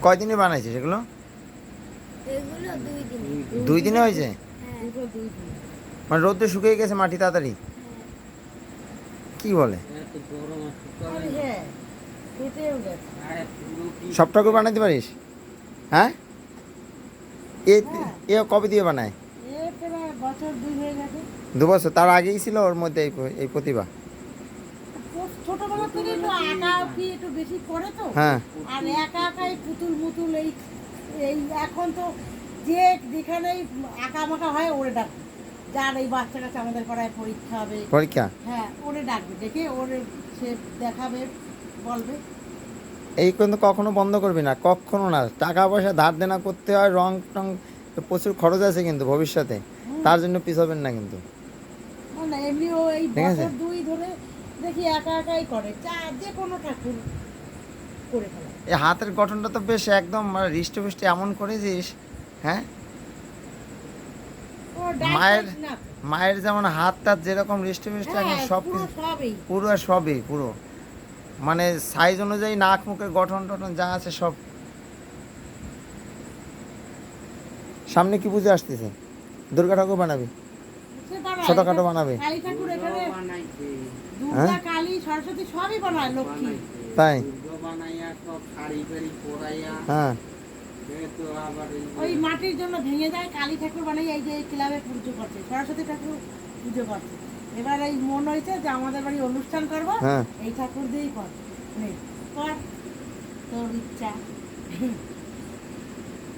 কয়দিনে বানাইছে সেগুলো? এগুলো 2 দিনে। 2 দিনে হয়েছে? হ্যাঁ। দুটো 2 দিন। মানে রোদ্রে শুকিয়ে গেছে মাটি তাড়াতাড়ি? হ্যাঁ। কি বলে? এত গরম আর শুকাবে আরে না। হ্যাঁ, ফেটেও গেছে। আরে পুরো কি সব ঠাকুর বানাইতে পারিস? হ্যাঁ, এ হ্যাঁ। এ কবে দিয়ে বানায়? এ প্রায় বছর 2 হয়ে গেছে। 2 বছর? তার আগেই ছিল ওর মধ্যে এই প্রতিভা? ছোটবেলা থেকে একটু আঁকা কি একটু বেশি করে তো। হ্যাঁ। আর একা একাই পুতুল মুতুল এই এই এখন তো যে যেখানেই আঁকা মাখা হয় ওরে ডাকবে, যার এই বাচ্চা কাছে আমাদের পাড়ায় পরীক্ষা হবে, পরীক্ষা? হ্যাঁ ওরে ডাকবে, ডেকে ওরে সে দেখাবে, বলবে। এই কিন্তু কখনো বন্ধ করবি না, কখনো না। টাকা পয়সা ধার দেনা করতে হয়, রং টং প্রচুর খরচ আছে কিন্তু ভবিষ্যতে, তার জন্য পিছাবেন না কিন্তু। না এমনিও এই ঠিক আছে। বছর 2 ধরে দেখি একা একাই করে, যে কোনো ঠাকুর করে ফেলে। এই হাতের গঠনটা তো বেশ একদম হৃষ্টপুষ্ট এমন করেছিস। হ্যাঁ, ও ডাক মায়ের না। মায়ের যেমন হাত টাত যেরকম হৃষ্টপুষ্ট একদম হ্যাঁ, সব পুরো কিছু, সবই। পুরো আর সবই পুরো, মানে সাইজ অনুযায়ী নাক মুখের গঠন টঠন যা আছে সব। সামনে কি পুজো আসতেছে? দুর্গা ঠাকুর বানাবি? সে বানায়, ছোটখাটো বানাবে? কালী ঠাকুর এখানে বানাইছে দুর্গা কালী সরস্বতী সবই বানায়, লক্ষ্মী। বানাইছে তাই? দুর্গা বানাইয়া সব শাড়ি ফাড়ি পরাইয়া হ্যাঁ। সে তো আবার এই যে ওই মাটির জন্য ভেঙে যায়, কালী ঠাকুর বানাই এই যে ক্লাবে পুজো করছে, সরস্বতী ঠাকুর পুজো করছে। এবার এই মন হয়েছে যে আমাদের বাড়ি অনুষ্ঠান করবো, হ্যাঁ। এই ঠাকুর দিয়েই কর, নে, কর তোর ইচ্ছা।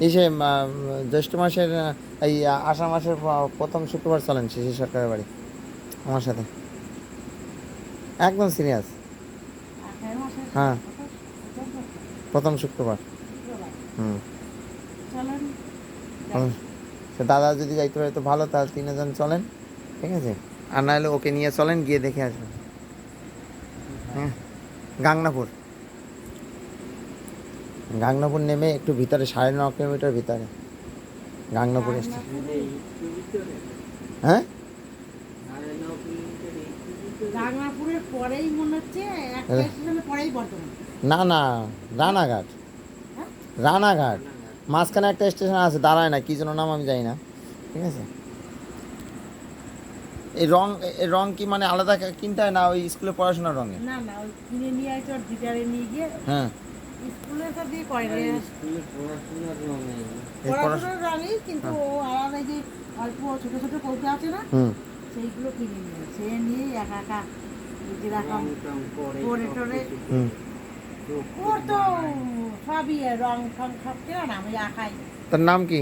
ইসে জ্যৈষ্ঠ মাসের এই আষাঢ় মাসের প্রথম শুক্রবার চলেন শিশির সরকারের বাড়ি আমার সাথে, একদম সিরিয়াস। আষাঢ় মাসের হ্যাঁ। প্রথম প্রথম শুক্রবার। শুক্রবার। হুম। চলেন হুম। সে দাদা যদি যাইতে পারে তো ভালো, তাহলে 3জন চলেন, ঠিক আছে? আর নাহলে ওকে নিয়ে চলেন, গিয়ে দেখে আসবেন। হ্যাঁ, গাংনাপুর। গাংনাপুর নেমে একটু ভিতরে, 9.5 কিলোমিটার ভিতরে গাংনাপুর স্টেশন। একটু ভিতরে হ্যাঁ, 9.5 কিলোমিটার একটু ভিতরে গাংনাপুরের পরেই মনে হচ্ছে একটা স্টেশনের পরেই বর্ধমান। না না, রানাঘাট। হ্যাঁ? রানাঘাট মাঝখানে একটা স্টেশন আছে, দাঁড়ায় না, কি যেন নাম আমি জানি না, ঠিক আছে? এই রং কি মানে আলাদা কিনতে হয় না ওই স্কুলে পড়াশোনার রঙে? না না, ওই কিনে নিয়ে আসে ওর ডিলারে নিয়ে গিয়ে হ্যাঁ। স্কুলে তো দিয়ে করে রে। স্কুলে পড়াশোনার রঙে এই পড়াশোনার রঙই, কিন্তু ও আলাদা যে অল্প ছোট ছোট কৌটো আছে না, হুম। সেইগুলো কিনে নিয়ে সে নিয়ে একা একা যেরকম রং টং করে করে সব টরে কিছু হুম। চোখ ওর তো বানায়। সবই রং টং সব কেনা না, আমি আঁকাই। তার নাম কি?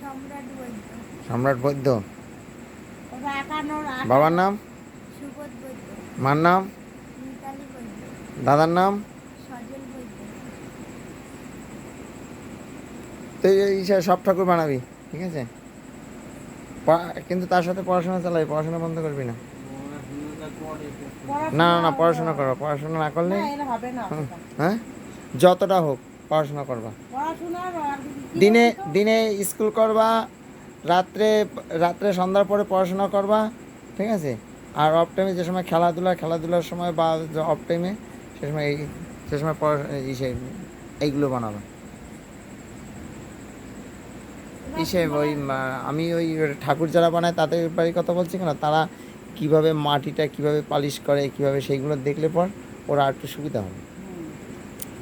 সম্রাট বৈদ্য। সম্রাট বৈদ্য। ওটা আঁকানোর বাবার নাম? সুবোধ বৈদ্য। মার নাম? মিতালি বৈদ্য। দাদার নাম? সজল বৈদ্য। তো এই সব ঠাকুর বানাবি, ঠিক আছে? কিন্তু তার সাথে পড়াশোনা চালাই, পড়াশোনা বন্ধ করবি না। পড়াশোনাটা করে তো। না না না, পড়াশোনা করো, পড়াশোনা না করলে না, এরা হবে না অতটা। হ্যাঁ, যতটা হোক পড়াশোনা করবা। পড়াশোনার আর কি দিনে বলতো? দিনে স্কুল করবা, রাত্রে রাত্রে সন্ধ্যার পরে পড়াশোনা করবা, ঠিক আছে? আর অফ টাইমে যে সময় খেলাধুলার সময় বা অফ টাইমে সে সময় এইগুলো বানাবা। ওই আমি ওই ঠাকুর যারা বানায় তাদের বাড়ির কথা বলছি কেন, তারা কিভাবে মাটিটা কিভাবে পালিশ করে, কিভাবে সেইগুলো দেখলে পর ওরা একটু সুবিধা হবে,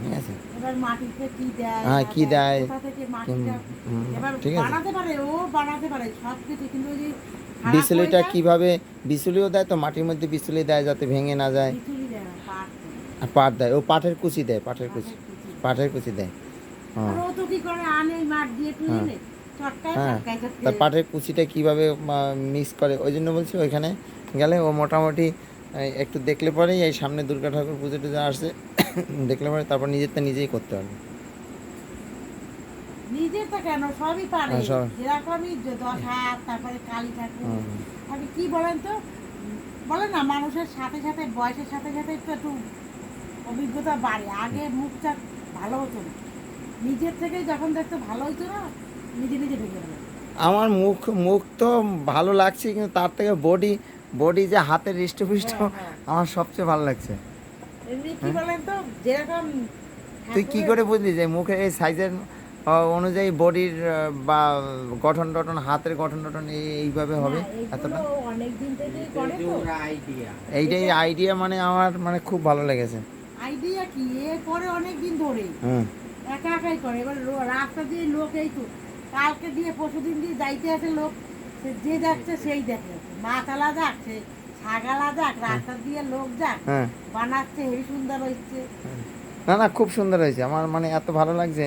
ঠিক আছে? এবার মাটিতে কি দেয়, হ্যাঁ, না কি দেয়, কোথা থেকে মাটিটা এবার ঠিক আছে? বানাতে পারে, ও বানাতে পারে সব কিছু, কিন্তু ওই যে খারাপ বিচুলিটা হয়ে যায়, কিভাবে, বিচুলিও দেয় তো, মাটির মধ্যে বিচুলি দেয় যাতে ভেঙে না যায়। বিচুলি দেয় না, পাট দেয়। আর পাট দেয়, ও পাটের কুচি দেয়, পাটের কুচি, কুচি। পাটের কুচি দেয়। হ্যাঁ। আর ও তো কি করে আনে ওই মাঠ দিয়ে হ্যাঁ। তুলে চটকায় হ্যাঁ, চটকায় তার পাটের কুচিটা কিভাবে মিক্স করে, ওই জন্য বলছি ওইখানে গেলে ও মোটামুটি একটু দেখলে পরেই, এই সামনে দুর্গা ঠাকুর পুজো টুজো আসছে, দেখলে পরে তারপর নিজেরটা নিজেই করতে পারবে। নিজেরটা কেন সবই পারে, হ্যাঁ, সব। যেরকমই 10 হাত, তারপরে কালী ঠাকুর। হুম। আপনি কি বলেন তো, বলেন না মানুষের সাথে সাথে বয়সের সাথে সাথে একটু অভিজ্ঞতা বাড়ে। আগে মুখটা ভালো হতো না, নিজের থেকে যখন দেখতো ভালো হতো না, নিজে নিজে ভেঙে গেল। আমার মুখ মুখ তো ভালো লাগছে, কিন্তু তার থেকে বডি বডি যে হাতের হৃষ্টপুষ্ট হ্যাঁ, হ্যাঁ। আমার সবচেয়ে ভালো লাগছে। এমনি কি বলেন তো, যেরকম তুই কি করে বুঝলি যে মুখের এই সাইজের অনুযায়ী বডির বা গঠন টঠন হাতের গঠন টঠন এইভাবে হবে এতটা? অনেক দিন থেকেই এটা করে যে তো। ওর আইডিয়া। এইটাই আইডিয়া, মানে আমার মানে খুব ভালো লেগেছে। আইডিয়া কি, এ করে অনেক দিন ধরে হুম। একা একাই করে। এবার রাস্তা দিয়ে লোক এই তো কালকে দিয়ে পরশুদিন দিয়ে যাইতে আছে লোক, সে যে যাচ্ছে সেই দেখে, মাছ আলা যাক, সে ছাগালা যাক, রাস্তা দিয়ে লোক যাক, হ্যাঁ, বানাচ্ছে, হেবি সুন্দর হচ্ছে। না না, খুব সুন্দর হয়েছে, আমার মানে এত ভালো লাগছে।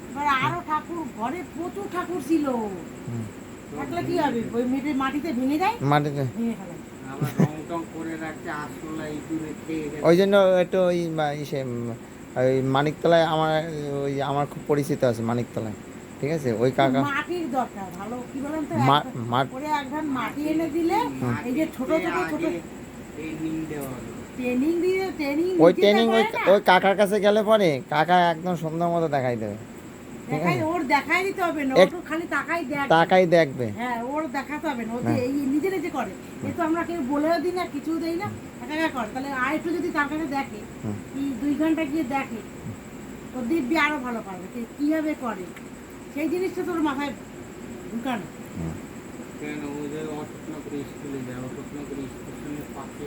এবার আরো ঠাকুর, ঘরে প্রচুর ঠাকুর ছিল, হুম। থাকলে কি হবে, ওই মাটিতে ভেঙে যায়, মাটিতে ভেঙে ফেলে। আবার রং টং করে রাখছে, আসলে এই দূরে খেয়ে গেছে। ওই জন্য একটু ওই ইসে ওই মানিকতলায় আমার খুব পরিচিত আছে মানিকতলায়, ঠিক আছে, ওই কাকা। মাটির দরকার ভালো, কি বলেন তো, মাঠ করে একধান মাটি এনে দিলে, এই যে ছোট ছোট ছোট ট্রেনিং দেওয়া হলো। ট্রেনিং দিয়ে, ট্রেনিং ওই ট্রেনিং ওই কাকার কাছে গেলে পরে কাকা একদম সুন্দর মতো দেখাই দেবে, দেখাই, ওর দেখাই দিতে হবে না, এক- ওর খালি তাকাই দেখ। তাকাই দেখবে। হ্যাঁ, ওর দেখাতে হবে না, ও যে হ্যাঁ। এই নিজেরা যে করে, এ তো আমরা কেউ বলেও দিই না, কিছু দেই না, একা একা করে। তাহলে আর একটু যদি তার কাছে দেখে, হুম। কি 2 ঘন্টা গিয়ে দেখে, তো দিব্যি আরো ভালো পারবে যে কিভাবে করে, সেই জিনিসটা তোর মাথায় ঢুকানো। কেন ওদের অশোকনগর স্কুলে যায়, অশোকনগর স্টেশনের পাশে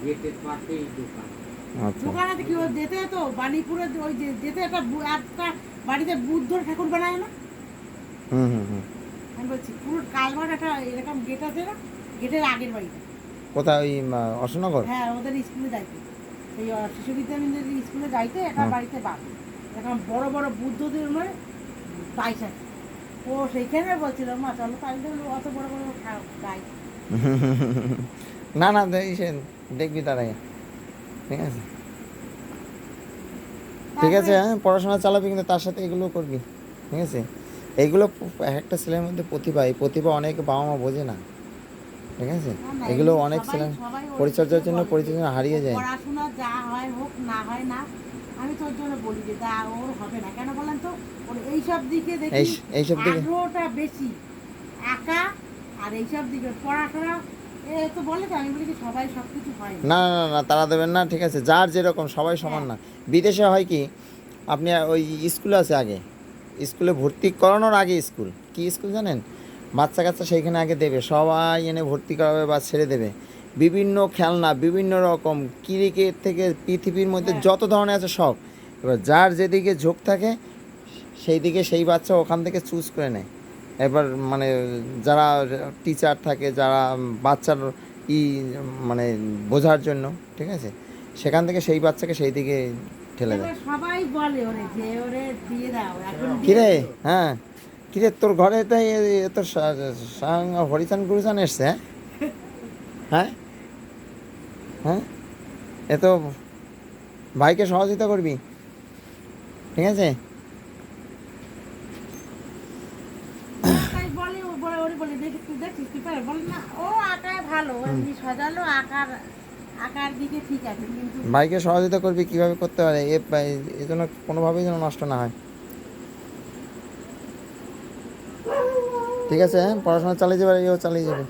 গেটের পাশেই দোকান। আচ্ছা। দোকানে কি ও যেতে তো বাণীপুরে, ওই যে যেতে একটা একটা বাড়িতে বুদ্ধর ঠাকুর বানায় না, হুম হুম হুম। আমি বলছি পুরো কালভার্ট একটা এরকম গেট আছে না, গেটের আগের বাড়িটা। কোথায় ওই অশোকনগর? হ্যাঁ, ওদের স্কুলে যাইতে, সেই শিশু বিদ্যামন্দির স্কুলে যাইতে একটা হুম। বাড়িতে বাড়ি, এরকম বড় বড় বুদ্ধদের মানে বাইশ আছে। ও সেইখানে বলছিল, মা চলো তাই অত বড় বড় গাই। না না, ইসে দেখবি তারাই, ঠিক আছে, ঠিক আছে। হ্যাঁ, পড়াশোনা চালাবি কিন্তু তার সাথে এগুলো করবি, ঠিক আছে। এইগুলো একটা ছেলের মধ্যে প্রতিভা, এই প্রতিভা অনেক বাবা মা বোঝে না, ঠিক আছে। না, না, এগুলো এমনি অনেক সবাই- ছেলে সবাই ওর পরিচর্যার জন্য বলে যে পরিচর্যা হারিয়ে যায়। পড়াশোনা যা হয় হোক, না হয় না, আমি তোর জন্য বলি যে তা ওর হবে না, কেন বলেন তো, ওর এইসব দিকে দেখি এইসব দিকে আগ্রহটা বেশি, আঁকা আর এইসব দিকে পড়াশোনা। এ তো বলে তো, আমি বলি কি সবাই সব কিছু হয় না। না না না, তারা দেবেন না, ঠিক আছে, যার যেরকম, সবাই সমান না। বিদেশে হয় কি, আপনি ওই স্কুলে আছে আগে, স্কুলে ভর্তি করানোর আগে স্কুল, কি স্কুল জানেন, বাচ্চা কাচ্চা সেইখানে আগে দেবে, সবাই এনে ভর্তি করাবে বা ছেড়ে দেবে, বিভিন্ন খেলনা, বিভিন্ন রকম ক্রিকেট থেকে পৃথিবীর মধ্যে হ্যাঁ। যত ধরনের আছে সব। এবার যার যেদিকে ঝোঁক থাকে সেই দিকে সেই বাচ্চা ওখান থেকে চুজ করে নেয়। এবার মানে যারা টিচার থাকে, যারা বাচ্চার মানে বোঝার জন্য, ঠিক আছে, সেখান থেকে সেই বাচ্চাকে সেই দিকে ঠেলে দেয়। এবার সবাই বলে ওরে যে ওরে দিয়ে দাও এখন দিয়ে কিরে, দিও। হ্যাঁ, কিরে তোর ঘরে তো তোর হরিচান গুরুচান এসছে, হ্যাঁ হ্যাঁ, এ তো ভাইকে সহযোগিতা করবি, ঠিক আছে। তাই বলে, ও বলে, ওরে বলে দেখি তুই দেখছিস তুই পারে, বলে না ও আঁকায় ভালো, এমনি সাজালো আঁকার দিকে ঠিক আছে, কিন্তু ভাইকে সহযোগিতা করবি কিভাবে করতে পারে, এই জন্য কোনোভাবেই যেন নষ্ট না হয়, ঠিক আছে। হ্যাঁ, পড়াশোনা চালিয়ে যাবে, এও চালিয়ে যাবে।